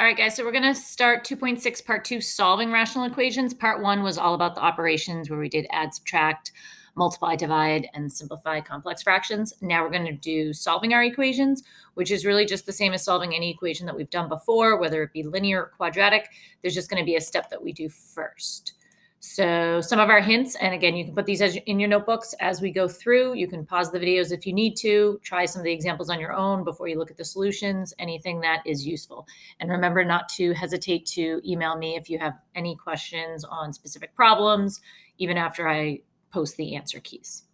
right, guys, so we're going to start 2.6 part 2, solving rational equations. Part 1 was all about the operations where we did add, subtract, multiply, divide, and simplify complex fractions. Now we're going to do solving our equations, which is really just the same as solving any equation that we've done before, whether it be linear or quadratic. There's just going to be a step that we do first. So some of our hints, and again, you can put these in your notebooks as we go through. You can pause the videos if you need to, try some of the examples on your own before you look at the solutions, anything that is useful. And remember not to hesitate to email me if you have any questions on specific problems, even after I post the answer keys.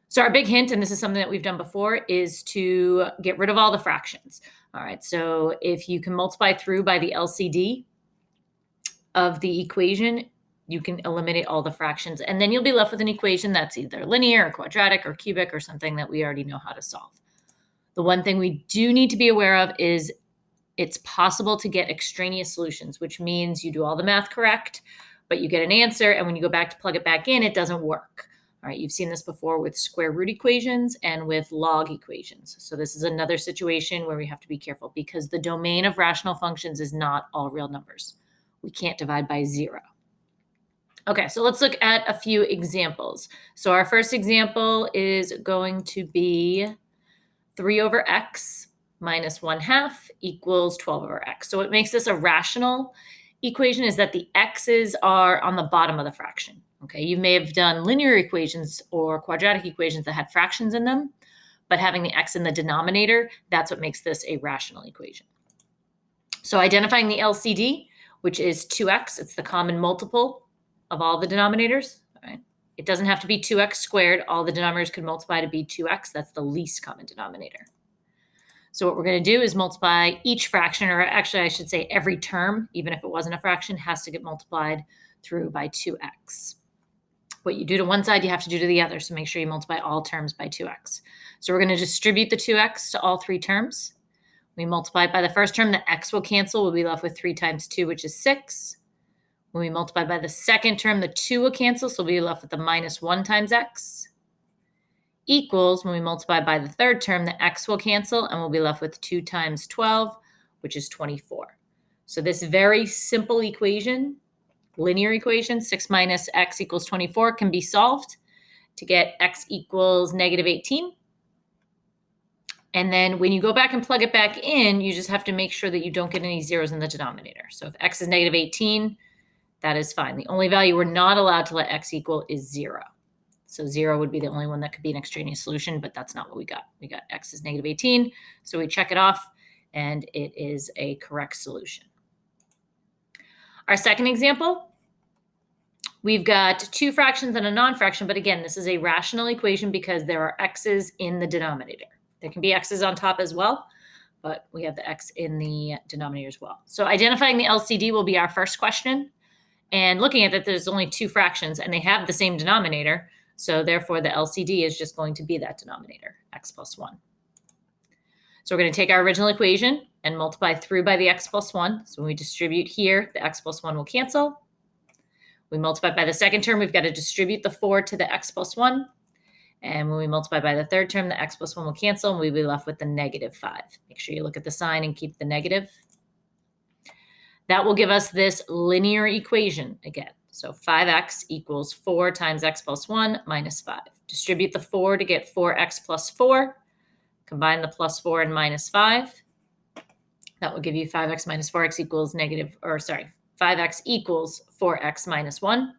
So our big hint, and this is something that we've done before, is to get rid of all the fractions. All right, so if you can multiply through by the LCD of the equation, you can eliminate all the fractions, and then you'll be left with an equation that's either linear or quadratic or cubic or something that we already know how to solve. The one thing we do need to be aware of is it's possible to get extraneous solutions, which means you do all the math correct, but you get an answer, and when you go back to plug it back in, it doesn't work. All right, you've seen this before with square root equations and with log equations. So this is another situation where we have to be careful because the domain of rational functions is not all real numbers. We can't divide by 0. Okay, so let's look at a few examples. So our first example is going to be 3 over x minus 1/2 equals 12 over x. So what makes this a rational equation is that the x's are on the bottom of the fraction. Okay, you may have done linear equations or quadratic equations that had fractions in them, but having the x in the denominator, that's what makes this a rational equation. So identifying the LCD, which is 2x, it's the common multiple of all the denominators. All right. It doesn't have to be 2x squared. All the denominators could multiply to be 2x. That's the least common denominator. So what we're going to do is multiply each fraction, or actually I should say every term, even if it wasn't a fraction, has to get multiplied through by 2x. What you do to one side, you have to do to the other. So make sure you multiply all terms by 2x. So we're going to distribute the 2x to all 3 terms. We multiply by the first term, the x will cancel. We'll be left with 3 times 2, which is 6. When we multiply by the second term, the 2 will cancel, so we'll be left with the minus 1 times x. Equals, when we multiply by the third term, the x will cancel, and we'll be left with 2 times 12, which is 24. So this very simple equation, linear equation, 6 minus x equals 24, can be solved to get x equals negative 18. And then when you go back and plug it back in, you just have to make sure that you don't get any zeros in the denominator. So if x is negative 18, that is fine. The only value we're not allowed to let x equal is 0. So 0 would be the only one that could be an extraneous solution, but that's not what we got. We got x is negative 18, so we check it off, and it is a correct solution. Our second example, we've got 2 fractions and a non-fraction, but again, this is a rational equation because there are x's in the denominator. There can be x's on top as well, but we have the x in the denominator as well. So identifying the LCD will be our first question. And looking at that, there's only 2 fractions, and they have the same denominator. So therefore, the LCD is just going to be that denominator, x plus 1. So we're going to take our original equation and multiply through by the x plus 1. So when we distribute here, the x plus 1 will cancel. We multiply by the second term, we've got to distribute the 4 to the x plus 1. And when we multiply by the third term, the x plus 1 will cancel, and we'll be left with the negative 5. Make sure you look at the sign and keep the negative. That will give us this linear equation again. So 5x equals 4 times x plus 1 minus 5. Distribute the 4 to get 4x plus 4. Combine the plus 4 and minus 5. That will give you 5x minus 4x equals 5x equals 4x minus 1.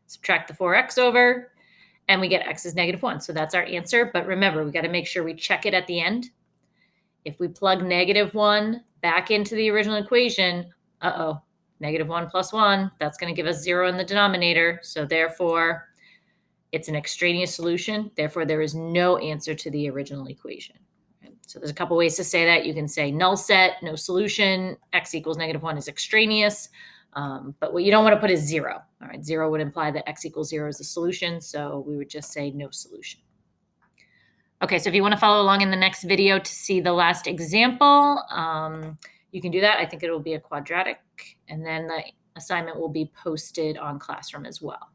Subtract the 4x over, and we get x is negative 1. So that's our answer. But remember, we got to make sure we check it at the end. If we plug negative 1 back into the original equation, negative 1 plus 1, that's going to give us 0 in the denominator. So therefore, it's an extraneous solution. Therefore, there is no answer to the original equation. So there's a couple ways to say that. You can say null set, no solution, x equals negative 1 is extraneous. But what you don't want to put is 0. All right, 0 would imply that x equals 0 is the solution. So we would just say no solution. Okay, so if you want to follow along in the next video to see the last example, you can do that. I think it will be a quadratic, and then the assignment will be posted on Classroom as well.